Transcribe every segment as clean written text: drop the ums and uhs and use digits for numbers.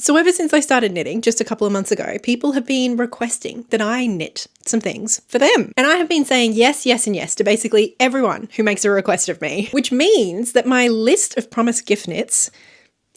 So ever since I started knitting just a couple of months ago, people have been requesting that I knit some things for them. And I have been saying yes, yes, and yes to basically everyone who makes a request of me, which means that my list of promised gift knits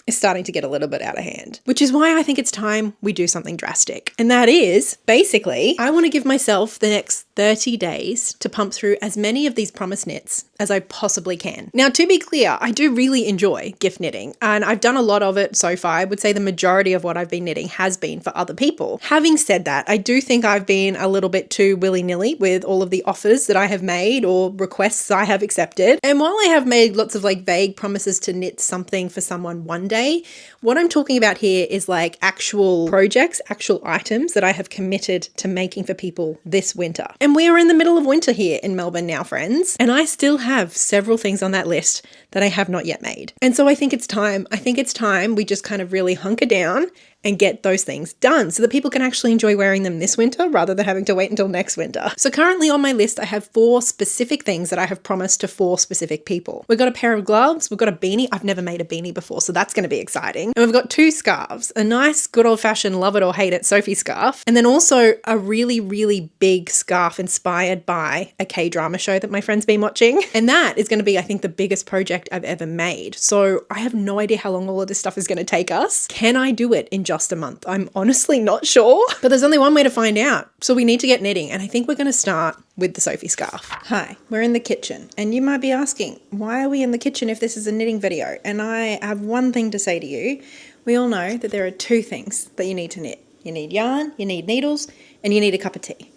is starting to get a little bit out of hand, which is why I think it's time we do something drastic. And that is, basically, I want to give myself the next 30 days to pump through as many of these promised knits as I possibly can. Now, to be clear, I do really enjoy gift knitting, and I've done a lot of it so far. I would say the majority of what I've been knitting has been for other people. Having said that, I do think I've been a little bit too willy-nilly with all of the offers that I have made or requests I have accepted. And while I have made lots of vague promises to knit something for someone one day, what I'm talking about here is actual projects, actual items that I have committed to making for people this winter. And we are in the middle of winter here in Melbourne now, friends, and I still have several things on that list that I have not yet made. And so I think it's time we just kind of really hunker down and get those things done so that people can actually enjoy wearing them this winter rather than having to wait until next winter. So currently on my list, I have 4 specific things that I have promised to 4 specific people. We've got a pair of gloves, we've got a beanie. I've never made a beanie before, so that's going to be exciting. And we've got 2 scarves, a nice good old fashioned love it or hate it Sophie scarf, and then also a really, really big scarf inspired by a K-drama show that my friend's been watching. And that is going to be, I think, the biggest project I've ever made. So I have no idea how long all of this stuff is going to take us. Can I do it in just a month? I'm honestly not sure, but there's only one way to find out. So we need to get knitting, and I think we're going to start with the Sophie scarf. Hi, we're in the kitchen, and you might be asking, why are we in the kitchen if this is a knitting video? And I have one thing to say to you. We all know that there are 2 things that you need to knit. You need yarn, you need needles, and you need a cup of tea.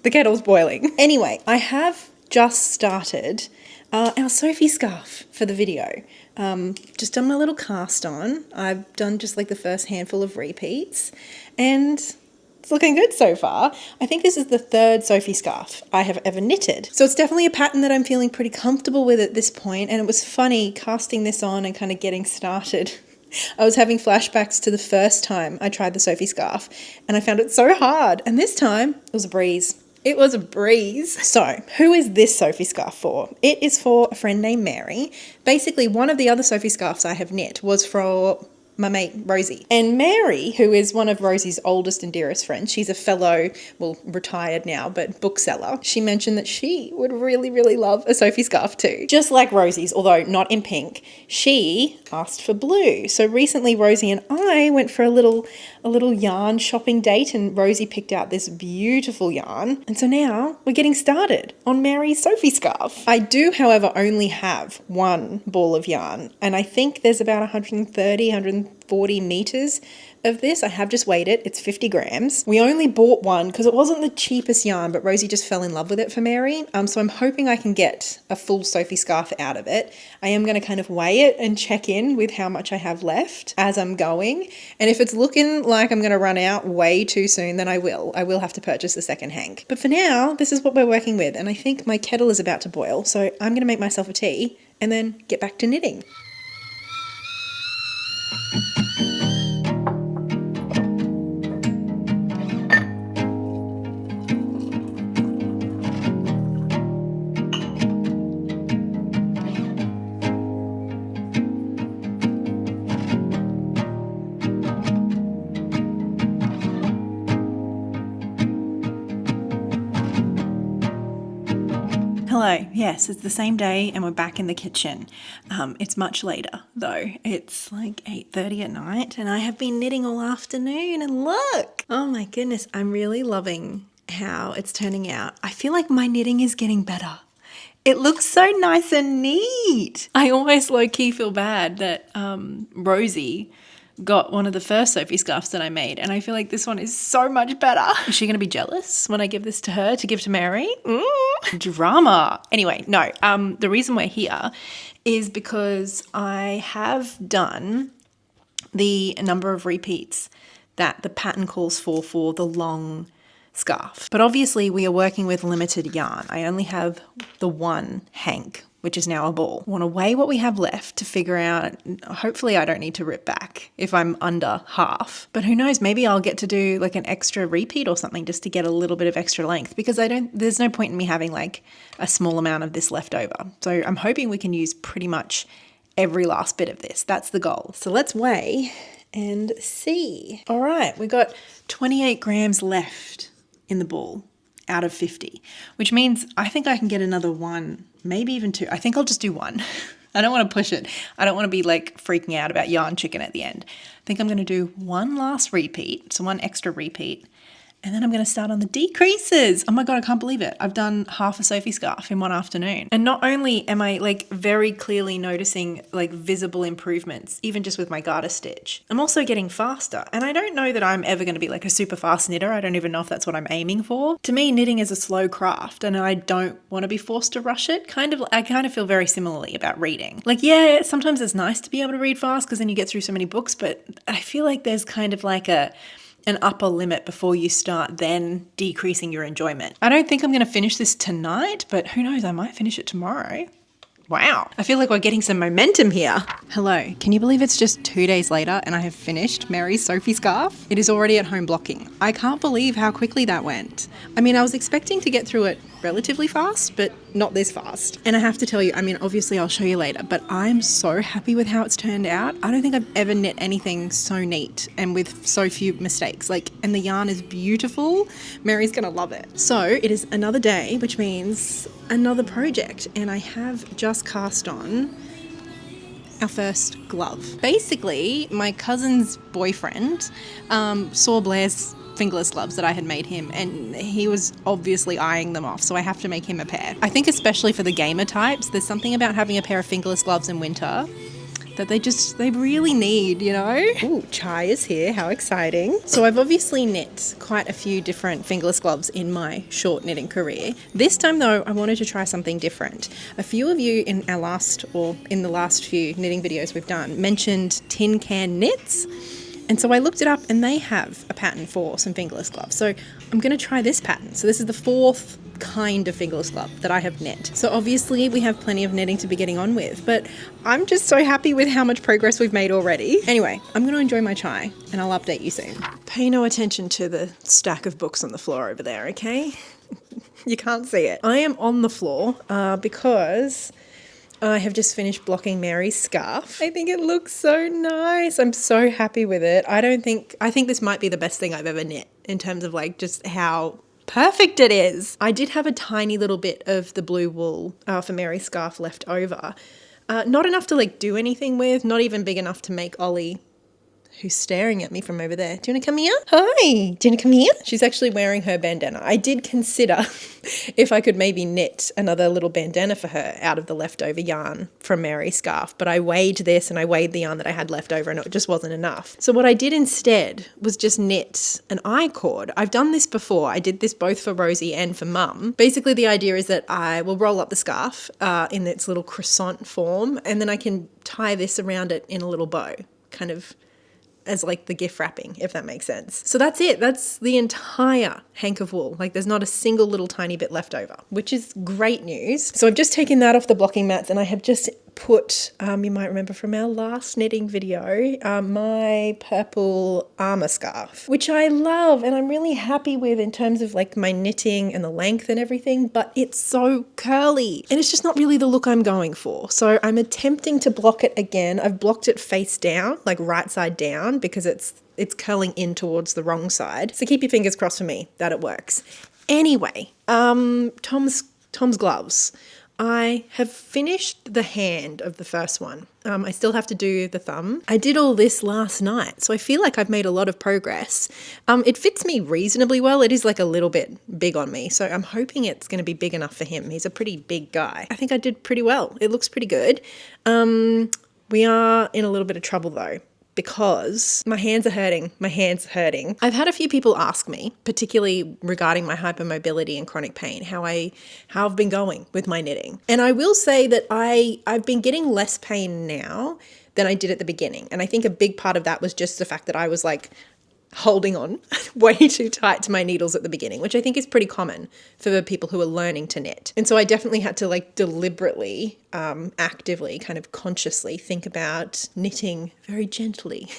The kettle's boiling. Anyway, I have just started our Sophie scarf for the video. Just done my little cast on. I've done just the first handful of repeats, and it's looking good so far. I think this is the 3rd Sophie scarf I have ever knitted. So it's definitely a pattern that I'm feeling pretty comfortable with at this point, and it was funny casting this on and kind of getting started. I was having flashbacks to the first time I tried the Sophie scarf, and I found it so hard, and this time it was a breeze. It was a breeze. So, who is this Sophie scarf for? It is for a friend named Mary. Basically, one of the other Sophie scarves I have knit was for my mate Rosie. And Mary, who is one of Rosie's oldest and dearest friends, she's a fellow, well, retired now, but bookseller. She mentioned that she would really, really love a Sophie scarf too. Just like Rosie's, although not in pink, she asked for blue. So recently Rosie and I went for a little yarn shopping date, and Rosie picked out this beautiful yarn. And so now we're getting started on Mary's Sophie scarf. I do, however, only have one ball of yarn, and I think there's about 140 meters of this. I have just weighed it. It's 50 grams. We only bought one because it wasn't the cheapest yarn, but Rosie just fell in love with it for Mary. So I'm hoping I can get a full Sophie scarf out of it. I am going to kind of weigh it and check in with how much I have left as I'm going. And if it's looking like I'm going to run out way too soon, then I will have to purchase the second hank. But for now, this is what we're working with. And I think my kettle is about to boil. So I'm going to make myself a tea and then get back to knitting. Hello, yes, it's the same day and we're back in the kitchen. It's much later though. It's 8:30 at night and I have been knitting all afternoon, and look! Oh my goodness, I'm really loving how it's turning out. I feel like my knitting is getting better. It looks so nice and neat. I always low-key feel bad that Rosie got one of the first Sophie scarves that I made, and I feel like this one is so much better. Is she going to be jealous when I give this to her to give to Mary? Drama. Anyway, no, the reason we're here is because I have done the number of repeats that the pattern calls for the long scarf. But obviously we are working with limited yarn. I only have the one hank, which is now a ball. I want to weigh what we have left to figure out, hopefully I don't need to rip back if I'm under half. But who knows, maybe I'll get to do an extra repeat or something just to get a little bit of extra length, because there's no point in me having a small amount of this left over. So I'm hoping we can use pretty much every last bit of this. That's the goal. So let's weigh and see. All right, we got 28 grams left in the ball out of 50, which means I think I can get another one, maybe even two. I think I'll just do one. I don't want to push it. I don't want to be like freaking out about yarn chicken at the end. I think I'm going to do one last repeat, so one extra repeat, and then I'm going to start on the decreases. Oh my God, I can't believe it. I've done half a Sophie scarf in one afternoon. And not only am I like very clearly noticing like visible improvements, even just with my garter stitch, I'm also getting faster. And I don't know that I'm ever going to be like a super fast knitter. I don't even know if that's what I'm aiming for. To me, knitting is a slow craft and I don't want to be forced to rush it. I kind of feel very similarly about reading. Like, yeah, sometimes it's nice to be able to read fast because then you get through so many books, but I feel like there's kind of like an upper limit before you start then decreasing your enjoyment. I don't think I'm going to finish this tonight, but who knows, I might finish it tomorrow. Wow, I feel like we're getting some momentum here. Hello, can you believe it's just 2 days later and I have finished Mary's Sophie scarf? It is already at home blocking. I can't believe how quickly that went. I mean, I was expecting to get through it relatively fast, but not this fast. And I have to tell you, I mean, obviously I'll show you later, but I'm so happy with how it's turned out. I don't think I've ever knit anything so neat and with so few mistakes. And the yarn is beautiful. Mary's gonna love it. So it is another day, which means another project. And I have just cast on our first glove. Basically, my cousin's boyfriend saw Blair's fingerless gloves that I had made him and he was obviously eyeing them off, so I have to make him a pair. I think especially for the gamer types, there's something about having a pair of fingerless gloves in winter that they really need, you know? Ooh, Chai is here, how exciting. So I've obviously knit quite a few different fingerless gloves in my short knitting career. This time though, I wanted to try something different. A few of you in the last few knitting videos we've done mentioned tin can knits. And so I looked it up and they have a pattern for some fingerless gloves. So I'm going to try this pattern. So this is the fourth kind of fingerless glove that I have knit. So obviously we have plenty of knitting to be getting on with, but I'm just so happy with how much progress we've made already. Anyway, I'm going to enjoy my chai and I'll update you soon. Pay no attention to the stack of books on the floor over there, okay? You can't see it. I am on the floor because I have just finished blocking Mary's scarf. I think it looks so nice. I'm so happy with it. I think this might be the best thing I've ever knit in terms of like just how perfect it is. I did have a tiny little bit of the blue wool for Mary's scarf left over. Not enough to like do anything with, not even big enough to make Ollie, who's staring at me from over there. Do you want to come here? Hi, do you want to come here? She's actually wearing her bandana. I did consider if I could maybe knit another little bandana for her out of the leftover yarn from Mary's scarf, but I weighed this and I weighed the yarn that I had left over and it just wasn't enough. So what I did instead was just knit an I-cord. I've done this before. I did this both for Rosie and for Mum. Basically the idea is that I will roll up the scarf in its little croissant form and then I can tie this around it in a little bow, kind of as like the gift wrapping, if that makes sense. So that's it. That's the entire hank of wool. Like there's not a single little tiny bit left over, which is great news. So I've just taken that off the blocking mats and I have just put, you might remember from our last knitting video, my purple armor scarf, which I love and I'm really happy with in terms of like my knitting and the length and everything, but it's so curly and it's just not really the look I'm going for. So I'm attempting to block it again. I've blocked it face down, like right side down, because it's curling in towards the wrong side. So keep your fingers crossed for me that it works. Anyway, Tom's gloves. I have finished the hand of the first one. I still have to do the thumb. I did all this last night, so I feel like I've made a lot of progress. It fits me reasonably well. It is like a little bit big on me, so I'm hoping it's going to be big enough for him. He's a pretty big guy. I think I did pretty well. It looks pretty good. We are in a little bit of trouble though, because my hands are hurting. My hands are hurting. I've had a few people ask me, particularly regarding my hypermobility and chronic pain, how I've been going with my knitting. And I will say that I've been getting less pain now than I did at the beginning. And I think a big part of that was just the fact that I was like holding on way too tight to my needles at the beginning, which I think is pretty common for the people who are learning to knit. And so I definitely had to like deliberately, actively, kind of consciously think about knitting very gently,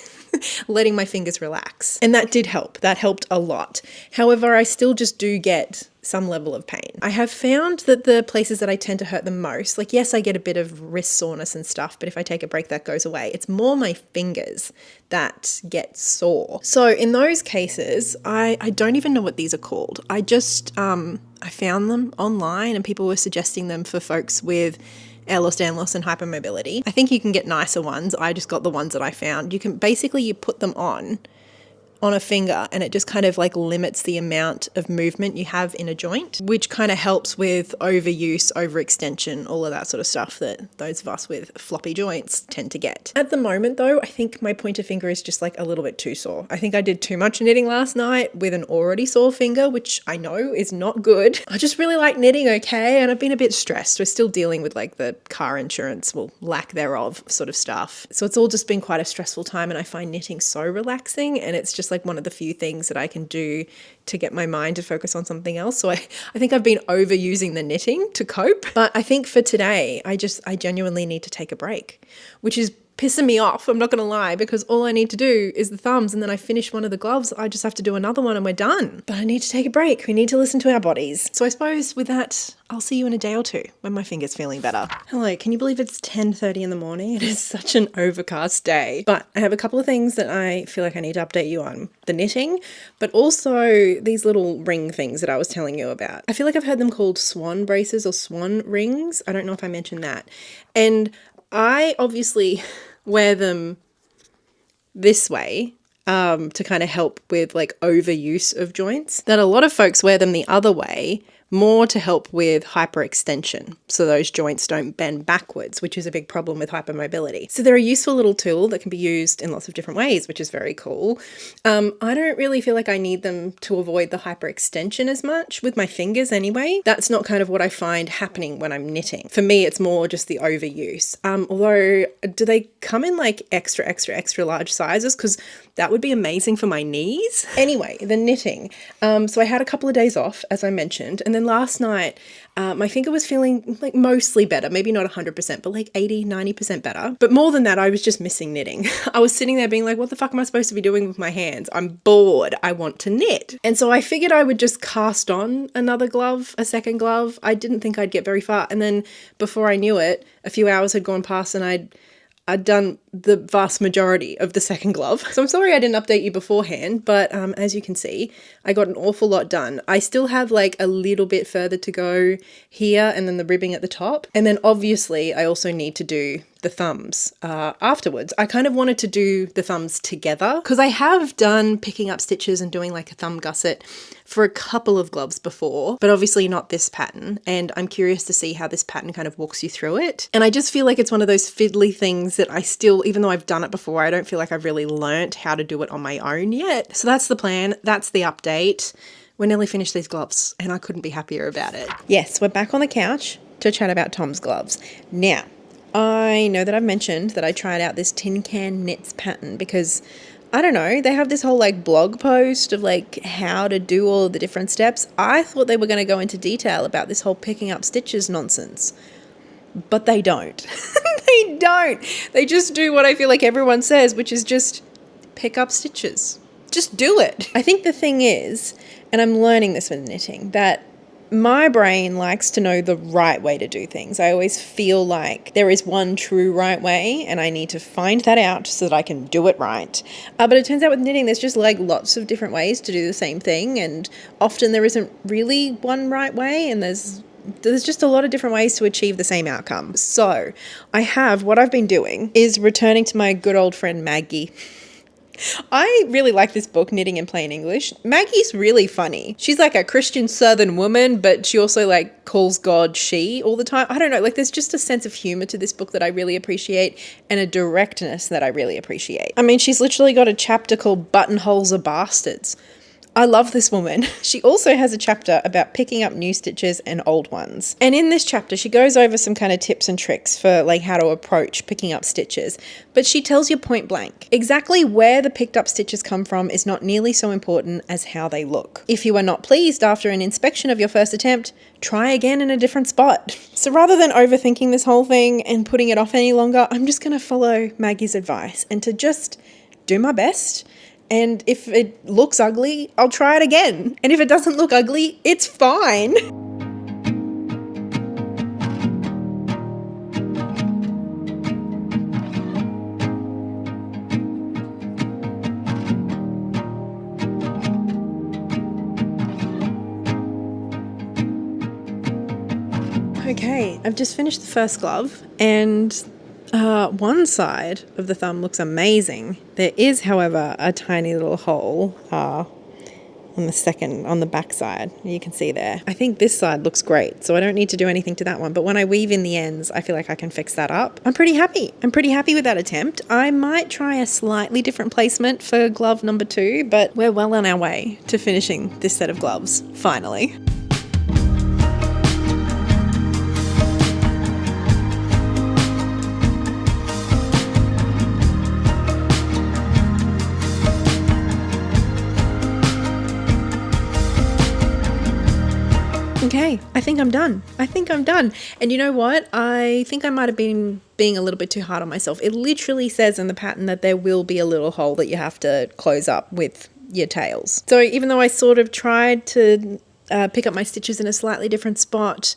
letting my fingers relax. And that did help. That helped a lot. However, I still just do get some level of pain. I have found that the places that I tend to hurt the most, like yes, I get a bit of wrist soreness and stuff, but if I take a break, that goes away. It's more my fingers that get sore. So in those cases, I don't even know what these are called. I found them online and people were suggesting them for folks with Ehlers Danlos and hypermobility. I think you can get nicer ones. I just got the ones that I found. You put them on a finger and it just kind of like limits the amount of movement you have in a joint, which kind of helps with overuse, overextension, all of that sort of stuff that those of us with floppy joints tend to get. At the moment though, I think my pointer finger is just like a little bit too sore. I think I did too much knitting last night with an already sore finger, which I know is not good. I just really like knitting, okay? And I've been a bit stressed. We're still dealing with like the car insurance, well, lack thereof sort of stuff. So it's all just been quite a stressful time and I find knitting so relaxing and it's just like one of the few things that I can do to get my mind to focus on something else. So I think I've been overusing the knitting to cope. But I think for today, I genuinely need to take a break, which is pissing me off, I'm not going to lie, because all I need to do is the thumbs and then I finish one of the gloves. I just have to do another one and we're done. But I need to take a break. We need to listen to our bodies. So I suppose with that, I'll see you in a day or two when my finger's feeling better. Hello, can you believe it's 10:30 in the morning? It is such an overcast day. But I have a couple of things that I feel like I need to update you on. The knitting, but also these little ring things that I was telling you about. I feel like I've heard them called swan braces or swan rings. I don't know if I mentioned that. And I obviously wear them this way to kind of help with like overuse of joints. That a lot of folks wear them the other way, more to help with hyperextension, so those joints don't bend backwards, which is a big problem with hypermobility. So they're a useful little tool that can be used in lots of different ways, which is very cool. I don't really feel like I need them to avoid the hyperextension as much with my fingers anyway. That's not kind of what I find happening when I'm knitting. For me, it's more just the overuse. Although, do they come in like extra large sizes? Because that would be amazing for my knees. Anyway, the knitting. So I had a couple of days off, as I mentioned, and then last night, my finger was feeling like mostly better, maybe not 100%, but like 80-90% better. But more than that, I was just missing knitting. I was sitting there being like, what the fuck am I supposed to be doing with my hands? I'm bored. I want to knit. And so I figured I would just cast on another glove, a second glove. I didn't think I'd get very far. And then before I knew it, a few hours had gone past and I'd done the vast majority of the second glove. So I'm sorry I didn't update you beforehand, but as you can see, I got an awful lot done. I still have like a little bit further to go here and then the ribbing at the top. And then obviously I also need to do the thumbs afterwards. I kind of wanted to do the thumbs together because I have done picking up stitches and doing like a thumb gusset for a couple of gloves before, but obviously not this pattern. And I'm curious to see how this pattern kind of walks you through it. And I just feel like it's one of those fiddly things that I still, even though I've done it before, I don't feel like I've really learnt how to do it on my own yet. So that's the plan. That's the update. We're nearly finished these gloves and I couldn't be happier about it. Yes, we're back on the couch to chat about Tom's gloves. Now, I know that I've mentioned that I tried out this Tin Can Knits pattern because, I don't know, they have this whole like blog post of like how to do all the different steps. I thought they were going to go into detail about this whole picking up stitches nonsense, but they don't. They don't. They just do what I feel like everyone says, which is just pick up stitches. Just do it. I think the thing is, and I'm learning this with knitting, that my brain likes to know the right way to do things. I always feel like there is one true right way and I need to find that out so that I can do it right. But it turns out with knitting, there's just like lots of different ways to do the same thing. And often there isn't really one right way and there's just a lot of different ways to achieve the same outcome. So what I've been doing is returning to my good old friend Maggie. I really like this book, Knitting in Plain English. Maggie's really funny. She's like a Christian Southern woman, but she also like calls God she all the time. I don't know, like there's just a sense of humor to this book that I really appreciate and a directness that I really appreciate. I mean, she's literally got a chapter called Buttonholes Are Bastards. I love this woman. She also has a chapter about picking up new stitches and old ones. And in this chapter, she goes over some kind of tips and tricks for like how to approach picking up stitches. But she tells you point blank, exactly where the picked up stitches come from is not nearly so important as how they look. If you are not pleased after an inspection of your first attempt, try again in a different spot. So rather than overthinking this whole thing and putting it off any longer, I'm just going to follow Maggie's advice and to just do my best And if it looks ugly, I'll try it again. And if it doesn't look ugly, it's fine. Okay, I've just finished the first glove, and one side of the thumb looks amazing. There is, however, a tiny little hole on the back side. You can see there. I think this side looks great, so I don't need to do anything to that one. But when I weave in the ends, I feel like I can fix that up. I'm pretty happy. I'm pretty happy with that attempt. I might try a slightly different placement for glove number 2, but we're well on our way to finishing this set of gloves, finally. Okay, I think I'm done. And you know what? I think I might have been being a little bit too hard on myself. It literally says in the pattern that there will be a little hole that you have to close up with your tails. So even though I sort of tried to pick up my stitches in a slightly different spot,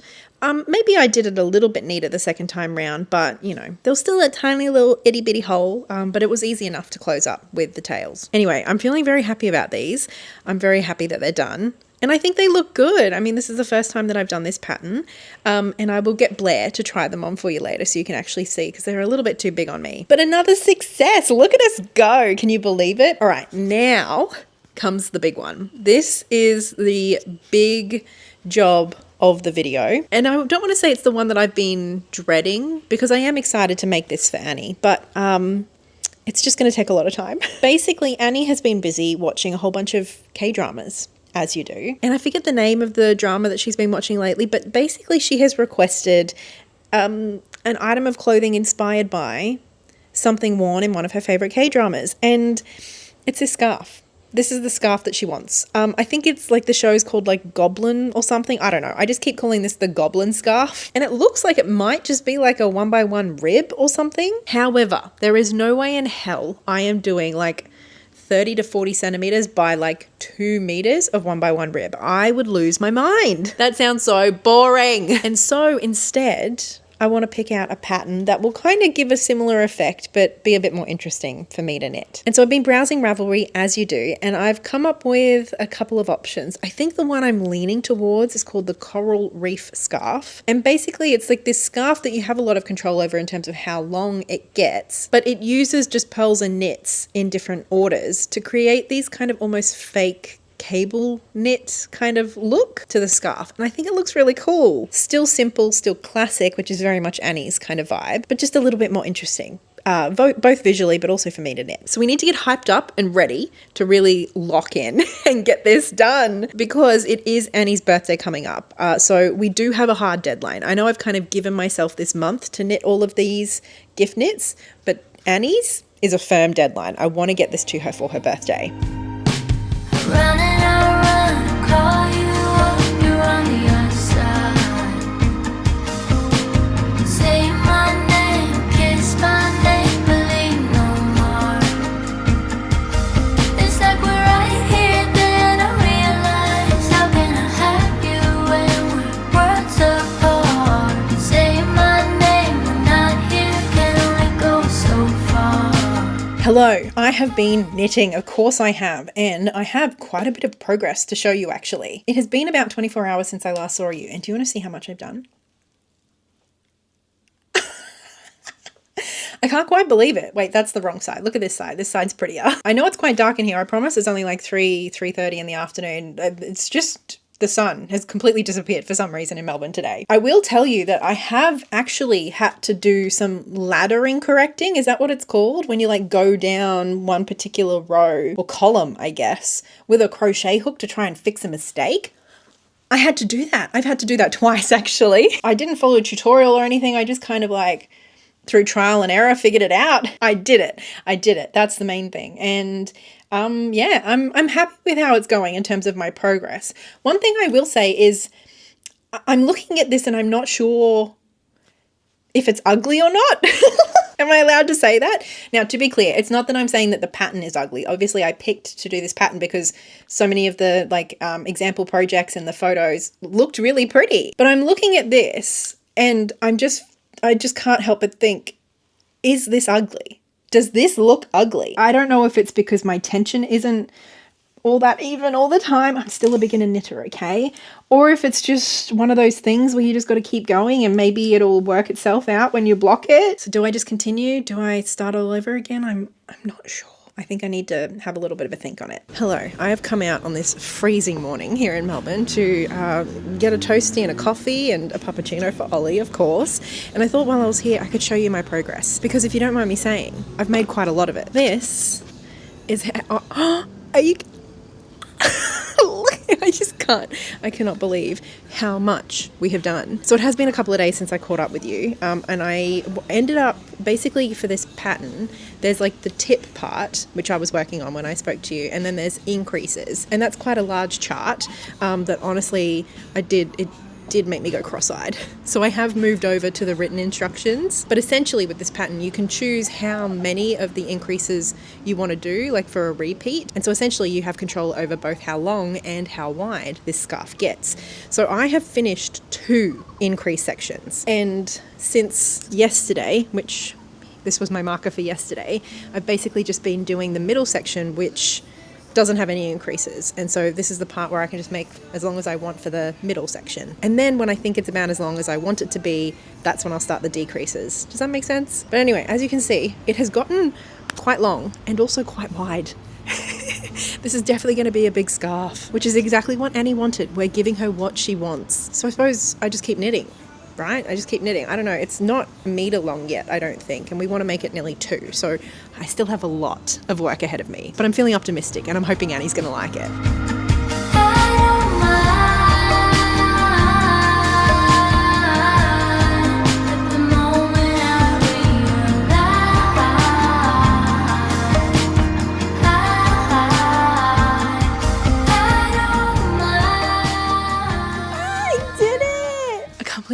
maybe I did it a little bit neater the second time round, but you know, there was still a tiny little itty bitty hole, but it was easy enough to close up with the tails. Anyway, I'm feeling very happy about these. I'm very happy that they're done. And I think they look good. I mean, this is the first time that I've done this pattern, and I will get Blair to try them on for you later so you can actually see, because they're a little bit too big on me. But another success. Look at us go. Can you believe it? All right, now comes the big one. This is the big job of the video. And I don't want to say it's the one that I've been dreading, because I am excited to make this for Annie, but it's just going to take a lot of time. Basically, Annie has been busy watching a whole bunch of K-dramas, as you do. And I forget the name of the drama that she's been watching lately, but basically she has requested an item of clothing inspired by something worn in one of her favorite K-dramas. And it's this scarf. This is the scarf that she wants. I think it's like the show's called like Goblin or something. I don't know. I just keep calling this the Goblin scarf. And it looks like it might just be like a 1x1 rib or something. However, there is no way in hell I am doing like 30 to 40 centimeters by like 2 meters of 1x1 rib. I would lose my mind. That sounds so boring. And so instead, I want to pick out a pattern that will kind of give a similar effect, but be a bit more interesting for me to knit. And so I've been browsing Ravelry, as you do, and I've come up with a couple of options. I think the one I'm leaning towards is called the Coral Reef Scarf. And basically it's like this scarf that you have a lot of control over in terms of how long it gets, but it uses just pearls and knits in different orders to create these kind of almost fake cable knit kind of look to the scarf, and I think it looks really cool. Still simple, still classic, which is very much Annie's kind of vibe, but just a little bit more interesting, both visually but also for me to knit. So we need to get hyped up and ready to really lock in and get this done, because it is Annie's birthday coming up. So we do have a hard deadline. I know I've kind of given myself this month to knit all of these gift knits, but Annie's is a firm deadline. I want to get this to her for her birthday. Running, I run, call you up, you're on the other side. Say my name, kiss my name, believe no more. It's like we're right here, then I realize, how can I have you when we're worlds apart? Say my name, we're not here, can only go so far. Hello, I have been knitting, of course I have, and I have quite a bit of progress to show you actually. It has been about 24 hours since I last saw you, and do you want to see how much I've done? I can't quite believe it. Wait, that's the wrong side. Look at this side. This side's prettier. I know it's quite dark in here. I promise it's only like 3:30 in the afternoon. It's just the sun has completely disappeared for some reason in Melbourne today. I will tell you that I have actually had to do some laddering correcting. Is that what it's called? When you like go down one particular row or column, I guess, with a crochet hook to try and fix a mistake. I had to do that. I've had to do that twice actually. I didn't follow a tutorial or anything. I just kind of like through trial and error figured it out. I did it. That's the main thing. And yeah, I'm happy with how it's going in terms of my progress. One thing I will say is I'm looking at this and I'm not sure if it's ugly or not. Am I allowed to say that? Now, to be clear, it's not that I'm saying that the pattern is ugly. Obviously, I picked to do this pattern because so many of the example projects and the photos looked really pretty. But I'm looking at this and I just can't help but think, is this ugly? Does this look ugly? I don't know if it's because my tension isn't all that even all the time. I'm still a beginner knitter, okay? Or if it's just one of those things where you just got to keep going and maybe it'll work itself out when you block it. So do I just continue? Do I start all over again? I'm not sure. I think I need to have a little bit of a think on it. Hello, I have come out on this freezing morning here in Melbourne to get a toastie and a coffee and a puppuccino for Ollie, of course. And I thought while I was here, I could show you my progress. Because if you don't mind me saying, I've made quite a lot of it. This is how, are you... I cannot believe how much we have done. So it has been a couple of days since I caught up with you, and I ended up basically for this pattern, there's like the tip part, which I was working on when I spoke to you, and then there's increases, and that's quite a large chart that honestly it did make me go cross-eyed. So I have moved over to the written instructions, but essentially with this pattern you can choose how many of the increases you want to do, like for a repeat, and so essentially you have control over both how long and how wide this scarf gets. So I have finished 2 increase sections, and since yesterday, which this was my marker for yesterday, I've basically just been doing the middle section, which doesn't have any increases, and so this is the part where I can just make as long as I want for the middle section, and then when I think it's about as long as I want it to be, that's when I'll start the decreases. Does that make sense? But anyway, as you can see, it has gotten quite long and also quite wide. This is definitely going to be a big scarf, which is exactly what Annie wanted. We're giving her what she wants, so I suppose I just keep knitting. Right? I just keep knitting. I don't know. It's not a meter long yet, I don't think. And we want to make it nearly 2. So I still have a lot of work ahead of me. But I'm feeling optimistic and I'm hoping Annie's going to like it.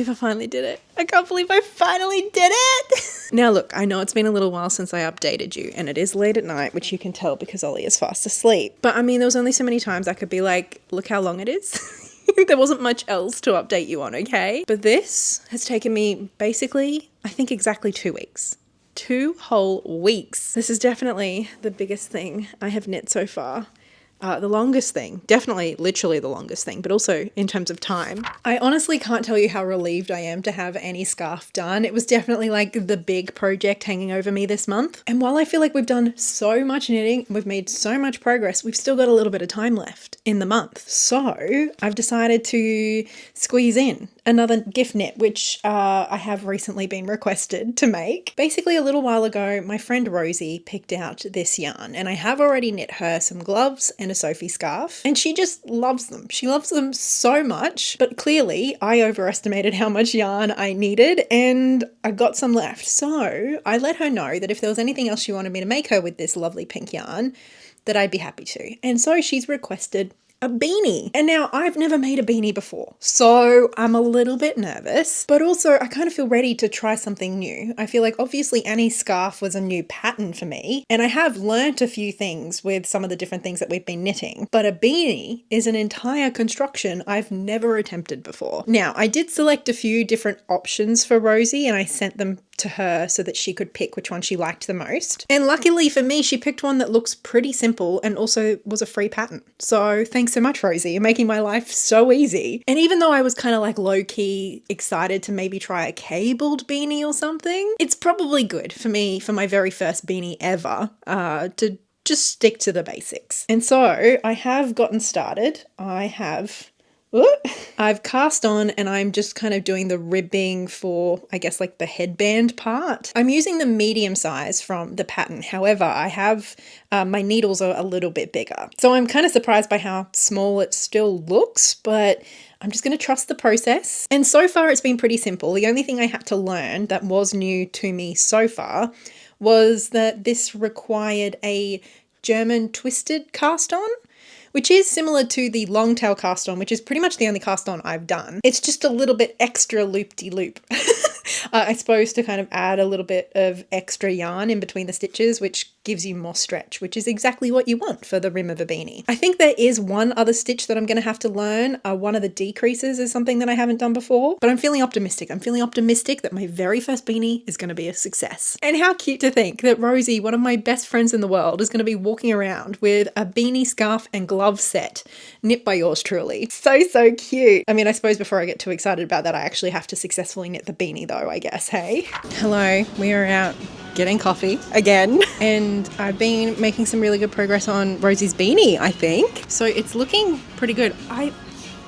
I finally did it. I can't believe I finally did it. Now look, I know it's been a little while since I updated you, and it is late at night, which you can tell because Ollie is fast asleep. But I mean, there was only so many times I could be like, look how long it is. There wasn't much else to update you on, okay? But this has taken me basically, I think exactly 2 weeks. 2 whole weeks. This is definitely the biggest thing I have knit so far. The longest thing, definitely literally the longest thing, but also in terms of time. I honestly can't tell you how relieved I am to have Annie's scarf done. It was definitely like the big project hanging over me this month. And while I feel like we've done so much knitting, we've made so much progress, we've still got a little bit of time left in the month. So I've decided to squeeze in another gift knit, which I have recently been requested to make. Basically a little while ago, my friend Rosie picked out this yarn, and I have already knit her some gloves and a Sophie scarf, and she just loves them. She loves them so much, but clearly I overestimated how much yarn I needed and I got some left. So I let her know that if there was anything else she wanted me to make her with this lovely pink yarn, that I'd be happy to. And so she's requested a beanie. And now I've never made a beanie before, so I'm a little bit nervous, but also I kind of feel ready to try something new. I feel like obviously Annie's scarf was a new pattern for me, and I have learnt a few things with some of the different things that we've been knitting, but a beanie is an entire construction I've never attempted before. Now, I did select a few different options for Rosie and I sent them to her so that she could pick which one she liked the most. And luckily for me, she picked one that looks pretty simple and also was a free pattern. So thanks so much, Rosie. You're making my life so easy. And even though I was kind of like low-key excited to maybe try a cabled beanie or something, it's probably good for me for my very first beanie ever to just stick to the basics. And so I have gotten started. I've cast on and I'm just kind of doing the ribbing for, I guess, like the headband part. I'm using the medium size from the pattern. However, I have, my needles are a little bit bigger. So I'm kind of surprised by how small it still looks, but I'm just going to trust the process. And so far it's been pretty simple. The only thing I had to learn that was new to me so far was that this required a German twisted cast on, which is similar to the long tail cast on, which is pretty much the only cast on I've done. It's just a little bit extra loop-de-loop. I suppose to kind of add a little bit of extra yarn in between the stitches, which gives you more stretch, which is exactly what you want for the rim of a beanie. I think there is one other stitch that I'm going to have to learn. One of the decreases is something that I haven't done before, but I'm feeling optimistic. I'm feeling optimistic that my very first beanie is going to be a success. And how cute to think that Rosie, one of my best friends in the world, is going to be walking around with a beanie, scarf and glove set knit by yours truly. So cute. I mean, I suppose before I get too excited about that, I actually have to successfully knit the beanie though, I guess, hey? Hello, we are out getting coffee again, and I've been making some really good progress on Rosie's beanie, I think. So it's looking pretty good.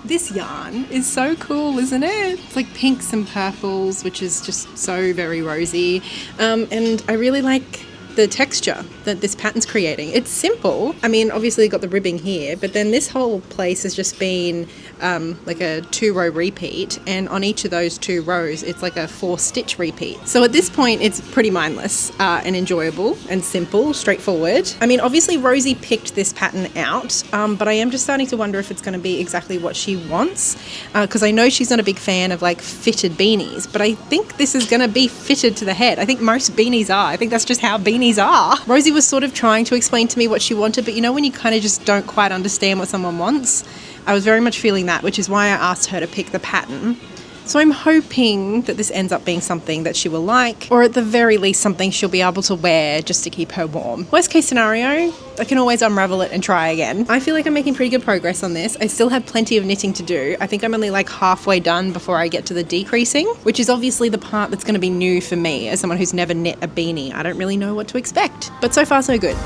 This yarn is so cool, isn't it? It's like pinks and purples, which is just so very Rosie. And I really like the texture that this pattern's creating. It's simple. I mean, obviously got the ribbing here, but then this whole place has just been like a 2-row repeat, and on each of those 2 rows it's like a 4-stitch repeat. So at this point it's pretty mindless and enjoyable and simple, straightforward. I mean, obviously Rosie picked this pattern out, but I am just starting to wonder if it's going to be exactly what she wants, because I know she's not a big fan of like fitted beanies, but I think this is going to be fitted to the head. I think most beanies are. I think that's just how beanies are. Rosie was sort of trying to explain to me what she wanted, but you know when you kind of just don't quite understand what someone wants? I was very much feeling that, which is why I asked her to pick the pattern. So I'm hoping that this ends up being something that she will like, or at the very least something she'll be able to wear just to keep her warm. Worst case scenario, I can always unravel it and try again. I feel like I'm making pretty good progress on this. I still have plenty of knitting to do. I think I'm only like halfway done before I get to the decreasing, which is obviously the part that's going to be new for me as someone who's never knit a beanie. I don't really know what to expect, but so far so good.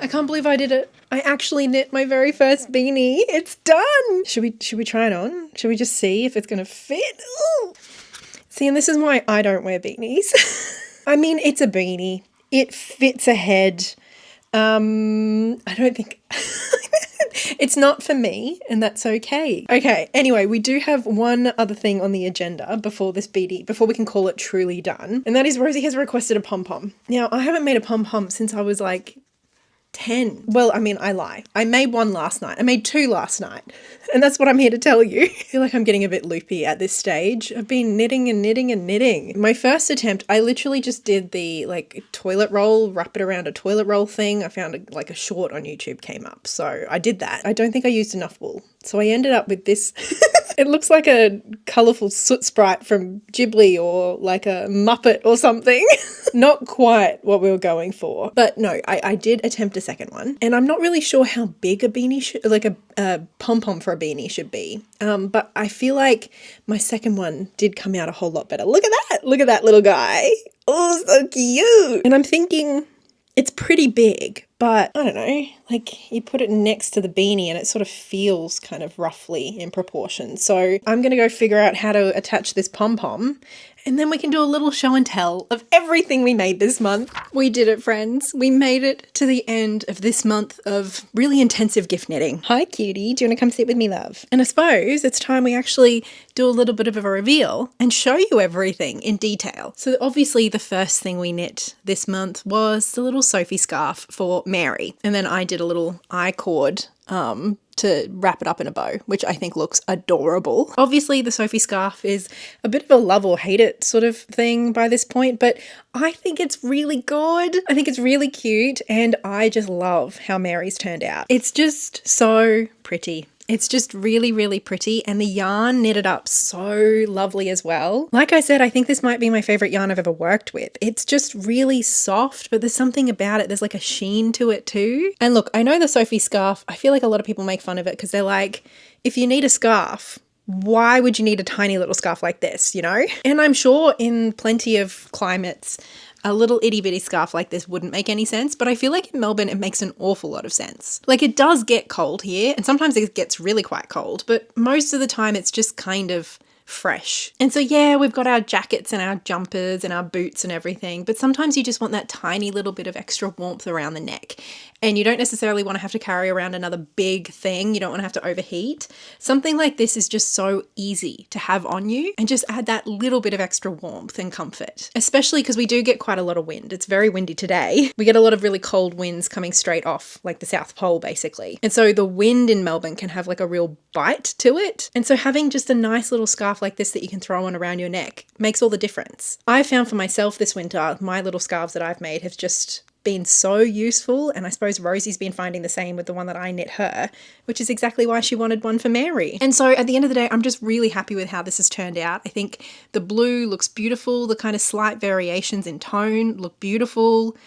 I can't believe I did it. I actually knit my very first beanie. It's done. Should we try it on? Should we just see if it's going to fit? Ooh. See, and this is why I don't wear beanies. I mean, it's a beanie. It fits a head. I don't think... It's not for me, and that's okay. Okay, anyway, we do have one other thing on the agenda before this beanie, before we can call it truly done, and that is Rosie has requested a pom-pom. Now, I haven't made a pom-pom since I was like 10. Well, I mean, I lie. I made one last night. I made 2 last night. And that's what I'm here to tell you. I feel like I'm getting a bit loopy at this stage. I've been knitting and knitting and knitting. My first attempt, I literally just did the like toilet roll, wrap it around a toilet roll thing. I found a short on YouTube came up. So I did that. I don't think I used enough wool. So I ended up with this. It looks like a colourful soot sprite from Ghibli or like a Muppet or something. Not quite what we were going for. But no, I did attempt a second one. And I'm not really sure how big a beanie should, like a pom-pom for a beanie should be. But I feel like my second one did come out a whole lot better. Look at that. Look at that little guy. Oh, so cute. And I'm thinking it's pretty big, but I don't know, like you put it next to the beanie and it sort of feels kind of roughly in proportion. So I'm going to go figure out how to attach this pom-pom, and then we can do a little show and tell of everything we made this month. We did it, friends. We made it to the end of this month of really intensive gift knitting. Hi, cutie. Do you want to come sit with me, love? And I suppose it's time we actually do a little bit of a reveal and show you everything in detail. So obviously the first thing we knit this month was the little Sophie scarf for Mary. And then I did a little I-cord to wrap it up in a bow, which I think looks adorable. Obviously the Sophie scarf is a bit of a love or hate it sort of thing by this point, but I think it's really good. I think it's really cute, and I just love how Mary's turned out. It's just so pretty. It's just really, really pretty, and the yarn knitted up so lovely as well. Like I said, I think this might be my favorite yarn I've ever worked with. It's just really soft, but there's something about it. There's like a sheen to it too. And look, I know the Sophie scarf, I feel like a lot of people make fun of it because they're like, if you need a scarf, why would you need a tiny little scarf like this, you know? And I'm sure in plenty of climates, a little itty bitty scarf like this wouldn't make any sense, but I feel like in Melbourne it makes an awful lot of sense. Like it does get cold here, and sometimes it gets really quite cold, but most of the time it's just kind of fresh. And so yeah, we've got our jackets and our jumpers and our boots and everything, but sometimes you just want that tiny little bit of extra warmth around the neck. And you don't necessarily want to have to carry around another big thing. You don't want to have to overheat. Something like this is just so easy to have on you and just add that little bit of extra warmth and comfort, especially because we do get quite a lot of wind. It's very windy today. We get a lot of really cold winds coming straight off, like the South Pole basically. And so the wind in Melbourne can have like a real bite to it. And so having just a nice little scarf like this that you can throw on around your neck makes all the difference. I found for myself this winter, my little scarves that I've made have just been so useful, and I suppose Rosie's been finding the same with the one that I knit her, which is exactly why she wanted one for Mary. And so at the end of the day, I'm just really happy with how this has turned out. I think the blue looks beautiful, the kind of slight variations in tone look beautiful.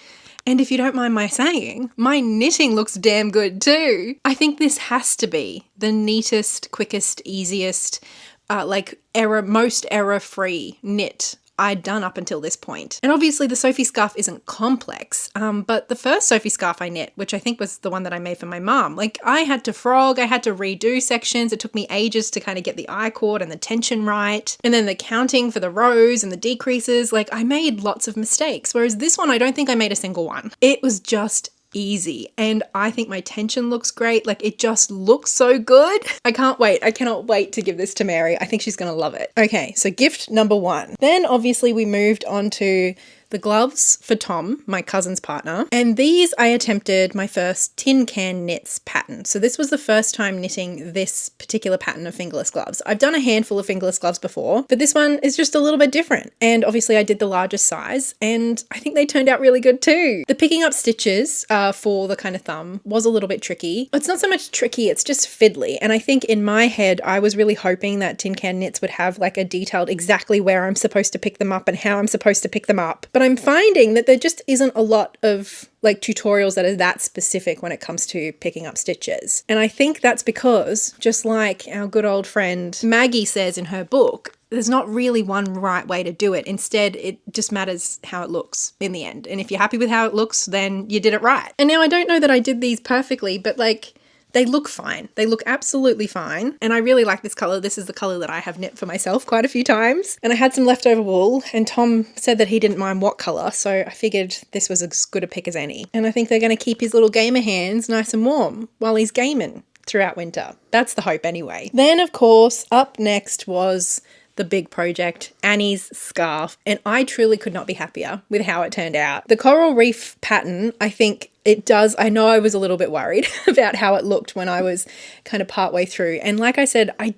And if you don't mind my saying, my knitting looks damn good too. I think this has to be the neatest, quickest, easiest, most error-free knit I'd done up until this point. And obviously the Sophie scarf isn't complex, but the first Sophie scarf I knit, which I think was the one that I made for my mum, like I had to frog, I had to redo sections. It took me ages to kind of get the I-cord and the tension right. And then the counting for the rows and the decreases, like I made lots of mistakes. Whereas this one, I don't think I made a single one. It was just easy. And I think my tension looks great. Like it just looks so good. I can't wait. I cannot wait to give this to Mary. I think she's going to love it. Okay, so gift number 1. Then obviously we moved on to the gloves for Tom, my cousin's partner. And these I attempted my first tin can knits pattern. So this was the first time knitting this particular pattern of fingerless gloves. I've done a handful of fingerless gloves before, but this one is just a little bit different. And obviously I did the largest size and I think they turned out really good too. The picking up stitches for the kind of thumb was a little bit tricky. It's not so much tricky, it's just fiddly. And I think in my head, I was really hoping that Tin Can Knits would have like a detailed exactly where I'm supposed to pick them up and how I'm supposed to pick them up. But I'm finding that there just isn't a lot of like tutorials that are that specific when it comes to picking up stitches. And I think that's because, just like our good old friend Maggie says in her book, there's not really one right way to do it. Instead, it just matters how it looks in the end. And if you're happy with how it looks, then you did it right. And now I don't know that I did these perfectly, but like, they look fine. They look absolutely fine. And I really like this color. This is the color that I have knit for myself quite a few times. And I had some leftover wool and Tom said that he didn't mind what color. So I figured this was as good a pick as any. And I think they're going to keep his little gamer hands nice and warm while he's gaming throughout winter. That's the hope anyway. Then of course, up next was the big project, Annie's scarf. And I truly could not be happier with how it turned out. The coral reef pattern, I think, it does. I know I was a little bit worried about how it looked when I was kind of partway through. And like I said, I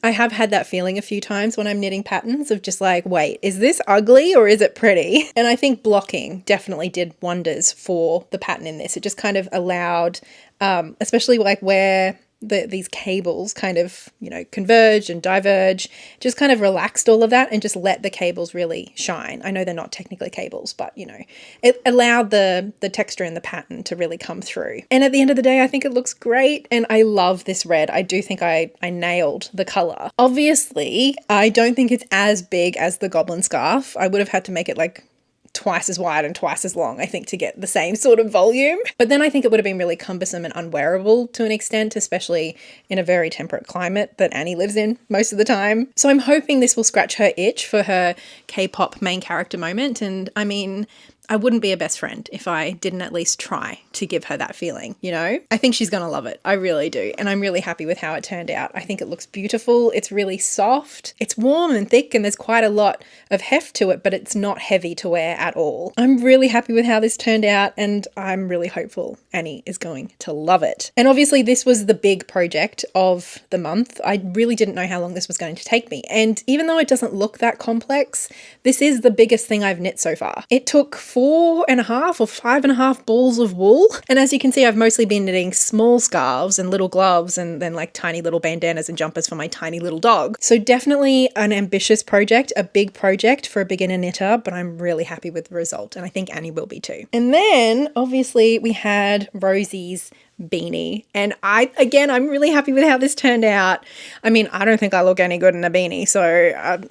have had that feeling a few times when I'm knitting patterns of just like, wait, is this ugly or is it pretty? And I think blocking definitely did wonders for the pattern in this. It just kind of allowed, especially like where these cables kind of, converge and diverge, just kind of relaxed all of that and just let the cables really shine. I know they're not technically cables, but it allowed the texture and the pattern to really come through. And at the end of the day, I think it looks great. And I love this red. I do think I nailed the color. Obviously, I don't think it's as big as the goblin scarf. I would have had to make it like twice as wide and twice as long, I think, to get the same sort of volume. But then I think it would have been really cumbersome and unwearable to an extent, especially in a very temperate climate that Annie lives in most of the time. So I'm hoping this will scratch her itch for her K-pop main character moment. And I mean, I wouldn't be a best friend if I didn't at least try to give her that feeling, I think she's going to love it. I really do. And I'm really happy with how it turned out. I think it looks beautiful. It's really soft. It's warm and thick and there's quite a lot of heft to it, but it's not heavy to wear at all. I'm really happy with how this turned out and I'm really hopeful Annie is going to love it. And obviously this was the big project of the month. I really didn't know how long this was going to take me. And even though it doesn't look that complex, this is the biggest thing I've knit so far. It took 4.5 or 5.5 balls of wool. And as you can see, I've mostly been knitting small scarves and little gloves and then like tiny little bandanas and jumpers for my tiny little dog. So definitely an ambitious project, a big project for a beginner knitter, but I'm really happy with the result. And I think Annie will be too. And then obviously we had Rosie's beanie. And I'm really happy with how this turned out. I mean, I don't think I look any good in a beanie. So,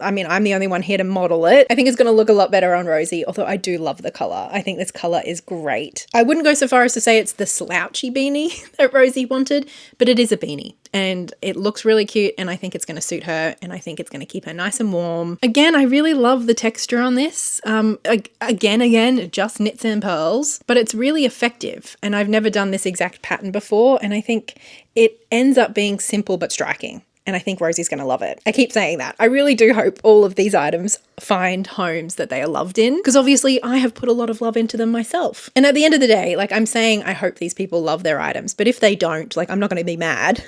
I'm the only one here to model it. I think it's going to look a lot better on Rosie, although I do love the color. I think this color is great. I wouldn't go so far as to say it's the slouchy beanie that Rosie wanted, but it is a beanie. And it looks really cute, and I think it's going to suit her, and I think it's going to keep her nice and warm. Again, I really love the texture on this. Again, just knits and pearls, but it's really effective, and I've never done this exact pattern before, and I think it ends up being simple but striking. And I think Rosie's going to love it. I keep saying that. I really do hope all of these items find homes that they are loved in, because obviously I have put a lot of love into them myself. And at the end of the day, like, I'm saying I hope these people love their items, but if they don't, like, I'm not going to be mad.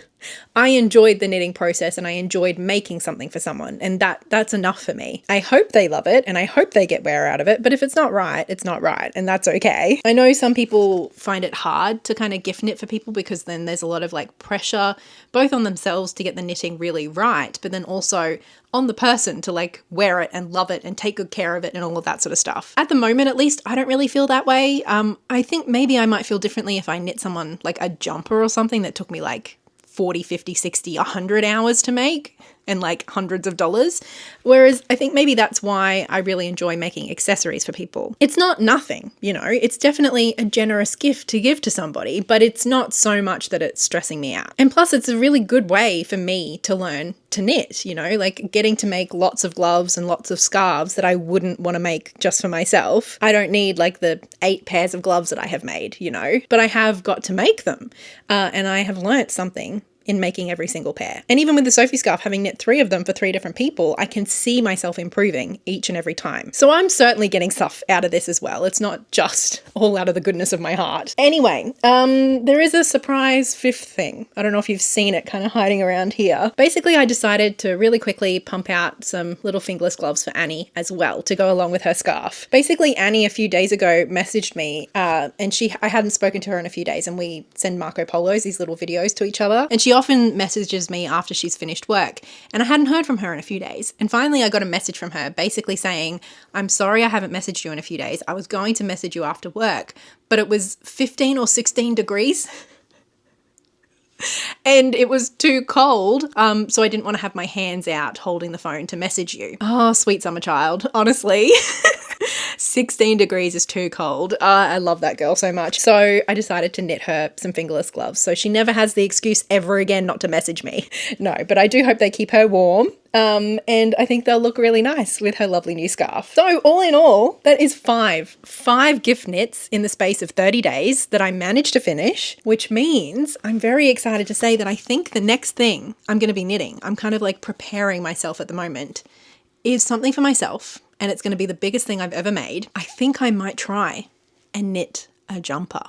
I enjoyed the knitting process and I enjoyed making something for someone, and that's enough for me. I hope they love it and I hope they get wear out of it, but if it's not right, it's not right, and that's okay. I know some people find it hard to kind of gift knit for people because then there's a lot of like pressure both on themselves to get the knitting really right, but then also on the person to like wear it and love it and take good care of it and all of that sort of stuff. At the moment, at least, I don't really feel that way. I think maybe I might feel differently if I knit someone like a jumper or something that took me like 40, 50, 60, 100 hours to make and like hundreds of dollars. Whereas I think maybe that's why I really enjoy making accessories for people. It's not nothing, you know, it's definitely a generous gift to give to somebody, but it's not so much that it's stressing me out. And plus it's a really good way for me to learn to knit, you know, like getting to make lots of gloves and lots of scarves that I wouldn't want to make just for myself. I don't need like the 8 pairs of gloves that I have made, you know, but I have got to make them. And I have learnt something in making every single pair. And even with the Sophie scarf, having knit 3 of them for 3 different people, I can see myself improving each and every time. So I'm certainly getting stuff out of this as well. It's not just all out of the goodness of my heart. Anyway, there is a surprise 5th thing. I don't know if you've seen it kind of hiding around here. Basically, I decided to really quickly pump out some little fingerless gloves for Annie as well to go along with her scarf. Basically, Annie a few days ago messaged me and I hadn't spoken to her in a few days, and we send Marco Polos, these little videos, to each other. And she often messages me after she's finished work, and I hadn't heard from her in a few days. And finally I got a message from her basically saying, I'm sorry I haven't messaged you in a few days. I was going to message you after work, but it was 15 or 16 degrees and it was too cold, so I didn't want to have my hands out holding the phone to message you. Oh, sweet summer child, honestly. 16 degrees is too cold. I love that girl so much. So I decided to knit her some fingerless gloves so she never has the excuse ever again not to message me. No, but I do hope they keep her warm. And I think they'll look really nice with her lovely new scarf. So all in all, that is 5 gift knits in the space of 30 days that I managed to finish, which means I'm very excited to say that I think the next thing I'm going to be knitting, I'm kind of like preparing myself at the moment, is something for myself. And it's going to be the biggest thing I've ever made. I think I might try and knit a jumper.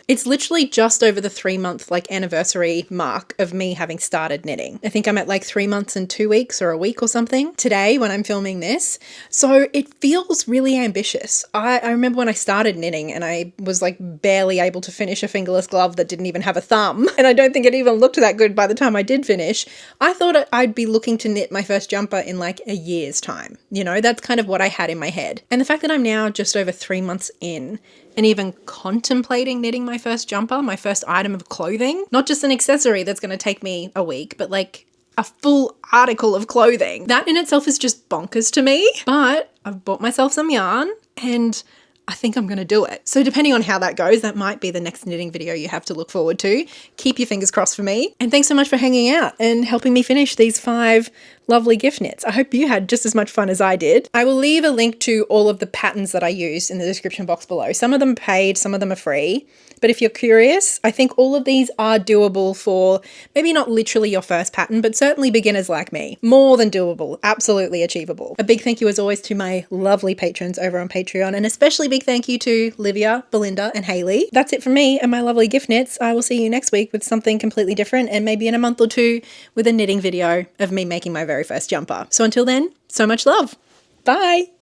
It's literally just over the 3-month like anniversary mark of me having started knitting. I think I'm at like 3 months and 2 weeks or a week or something today when I'm filming this. So it feels really ambitious. I remember when I started knitting and I was like barely able to finish a fingerless glove that didn't even have a thumb. And I don't think it even looked that good by the time I did finish. I thought I'd be looking to knit my first jumper in like a year's time. You know, that's kind of what I had in my head. And the fact that I'm now just over 3 months in and even contemplating knitting my first jumper, my first item of clothing, not just an accessory that's going to take me a week, but like a full article of clothing. That in itself is just bonkers to me, but I've bought myself some yarn and I think I'm going to do it. So depending on how that goes, that might be the next knitting video you have to look forward to. Keep your fingers crossed for me. And thanks so much for hanging out and helping me finish these 5 lovely gift knits. I hope you had just as much fun as I did. I will leave a link to all of the patterns that I used in the description box below. Some of them are paid, some of them are free. But if you're curious, I think all of these are doable for maybe not literally your first pattern, but certainly beginners like me. More than doable, absolutely achievable. A big thank you as always to my lovely patrons over on Patreon, and especially big thank you to Livia, Belinda, and Hayley. That's it from me and my lovely gift knits. I will see you next week with something completely different, and maybe in a month or 2 with a knitting video of me making my very first jumper. So until then, so much love. Bye.